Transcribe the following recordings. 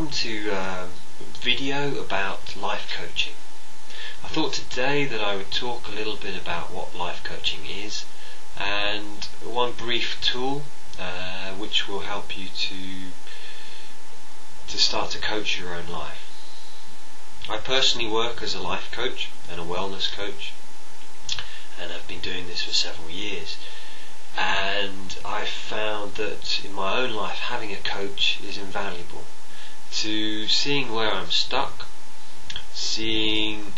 welcome to a video about life coaching. I thought today that I would talk a little bit about what life coaching is and one brief tool which will help you to start to coach your own life. I personally work as a life coach and a wellness coach, and I've been doing this for several years. And I found that in my own life having a coach is invaluable to seeing where I'm stuck, seeing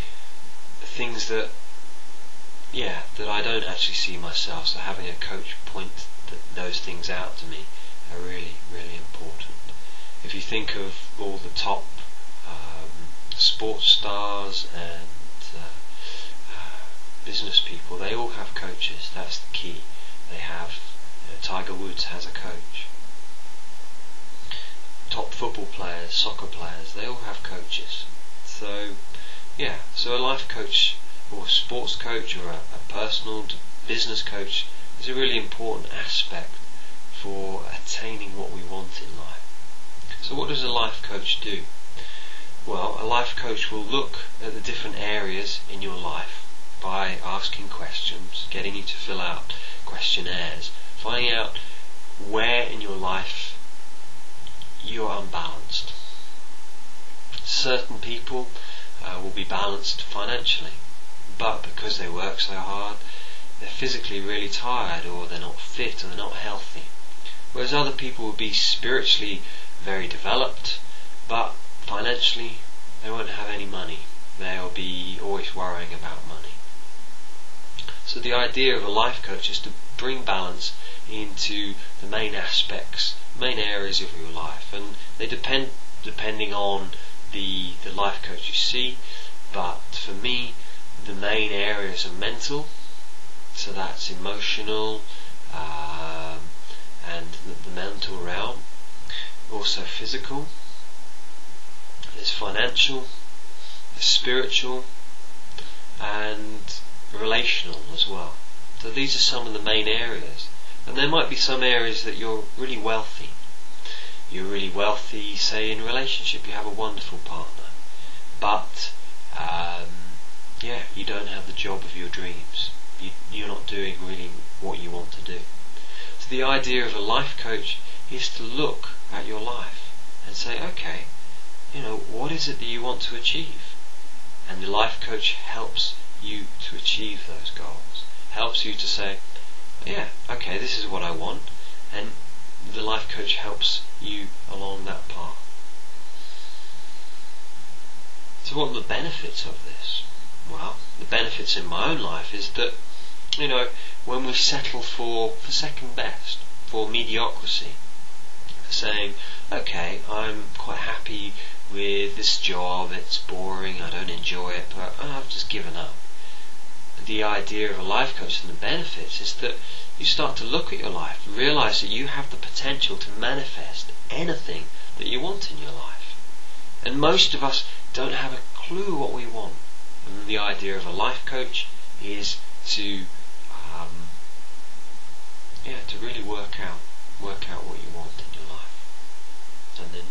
things that I don't actually see myself. So having a coach point those things out to me are really, really important. If you think of all the top sports stars and business people, they all have coaches. That's the key. They have, Tiger Woods has a coach. Top football players, soccer players, they all have coaches. So a life coach or a sports coach or a personal business coach is a really important aspect for attaining what we want in life. So what does a life coach do? Well, a life coach will look at the different areas in your life by asking questions, getting you to fill out questionnaires, finding out where in your life you're unbalanced. Certain people will be balanced financially, but because they work so hard, they're physically really tired, or they're not fit, or they're not healthy. Whereas other people will be spiritually very developed, but financially they won't have any money. They'll be always worrying about money. So the idea of a life coach is to bring balance into the main aspects, main areas of your life, and they depending on the life coach you see. But for me, the main areas are mental, so that's emotional and the mental realm. Also physical, there's financial, there's spiritual, and relational as well. So these are some of the main areas. And there might be some areas that you're really wealthy. You're really wealthy, say in relationship, you have a wonderful partner, but you don't have the job of your dreams. You're not doing really what you want to do. So the idea of a life coach is to look at your life and say, okay, what is it that you want to achieve? And the life coach helps you to achieve those goals, helps you to say, okay, this is what I want, and the life coach helps you along that path. So what are the benefits of this? Well, the benefits in my own life is that, when we settle for second best, for mediocrity, saying, okay, I'm quite happy with this job, it's boring, I don't enjoy it, but I've just given up. The idea of a life coach and the benefits is that you start to look at your life and realise that you have the potential to manifest anything that you want in your life. And most of us don't have a clue what we want. And the idea of a life coach is to really work out what you want in your life, and then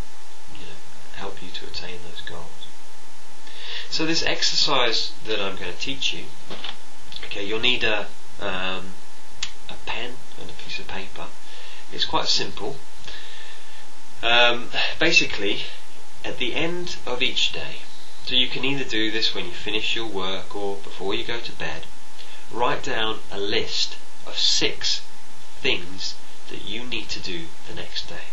help you to attain those goals. So this exercise that I'm going to teach you, you'll need a pen and a piece of paper. It's quite simple. Basically, at the end of each day, so you can either do this when you finish your work or before you go to bed, write down a list of 6 things that you need to do the next day.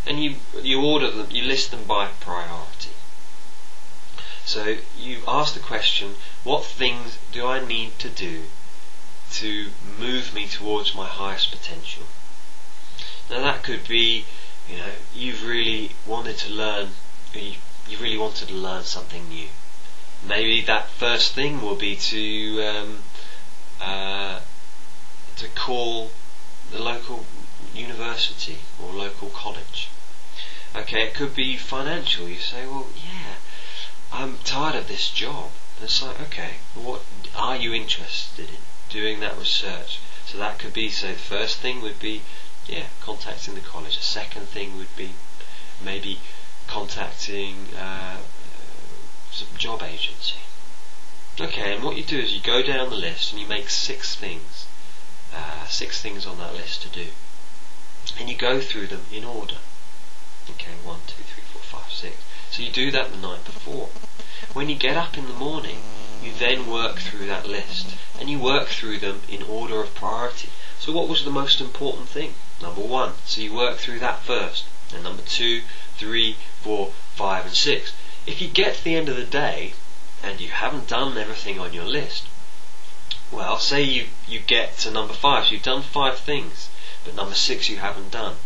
And you order them, you list them by priority. So you ask the question, what things do I need to do to move me towards my highest potential? Now that could be, you've really wanted to learn, you really wanted to learn something new. Maybe that first thing will be to call the local university or local college. It could be financial. You say, well, I'm tired of this job. And it's like, okay, what are you interested in? Doing that research. So that could be, so the first thing would be, contacting the college. The second thing would be maybe contacting some job agency. Okay, and what you do is you go down the list and you make 6 things. 6 things on that list to do. And you go through them in order. Okay, 1, 2, 3, 4, 5, 6. So you do that the night before. When you get up in the morning, you then work through that list. And you work through them in order of priority. So what was the most important thing? Number 1. So you work through that first. And number 2, 3, 4, 5 and 6. If you get to the end of the day and you haven't done everything on your list, well, say you get to number 5, so you've done 5 things, but number 6 you haven't done.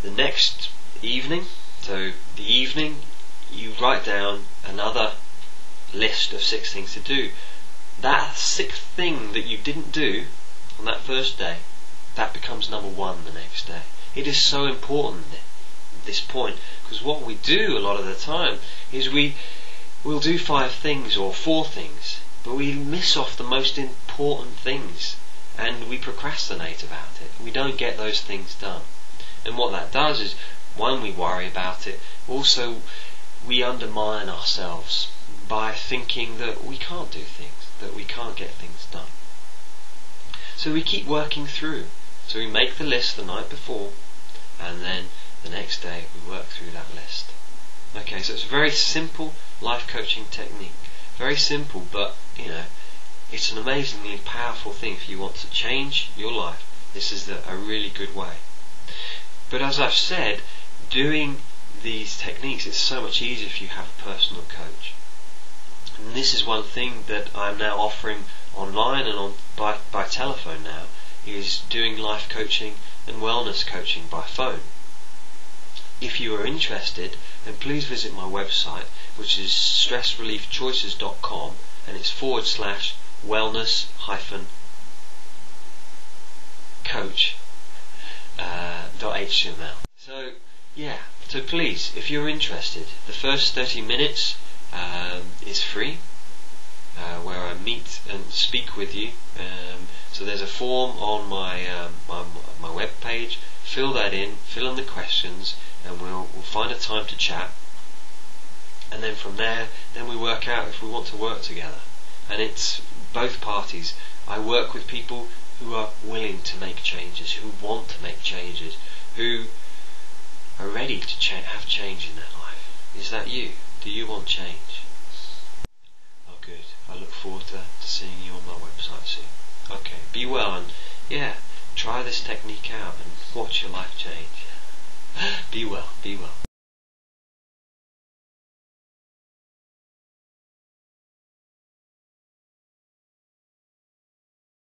The next evening, so the evening, you write down another list of 6 things to do. That 6th thing that you didn't do on that first day, that becomes number 1 the next day. It is so important at this point, because what we do a lot of the time is we'll do 5 things or 4 things, but we miss off the most important things and we procrastinate about it. We don't get those things done. And what that does is, one, we worry about it, also we undermine ourselves by thinking that we can't do things, that we can't get things done. So we keep working through. So we make the list the night before, and then the next day we work through that list. Okay, so it's a very simple life coaching technique. Very simple, but it's an amazingly powerful thing. If you want to change your life, this is a really good way. But as I've said, doing these techniques, it's so much easier if you have a personal coach. And this is one thing that I'm now offering online and by telephone now, is doing life coaching and wellness coaching by phone. If you are interested, then please visit my website, which is stressreliefchoices.com, and it's /wellness-coach.html. So please, if you're interested, the first 30 minutes is free, where I meet and speak with you. So there's a form on my web page. Fill that in, fill in the questions, and we'll find a time to chat. And then from there, then we work out if we want to work together. And it's both parties. I work with people who are willing to make changes, who want to make changes, who are ready to have change in their life. Is that you? Do you want change? Oh good. I look forward to seeing you on my website soon. Okay, be well, and try this technique out and watch your life change. Be well, be well.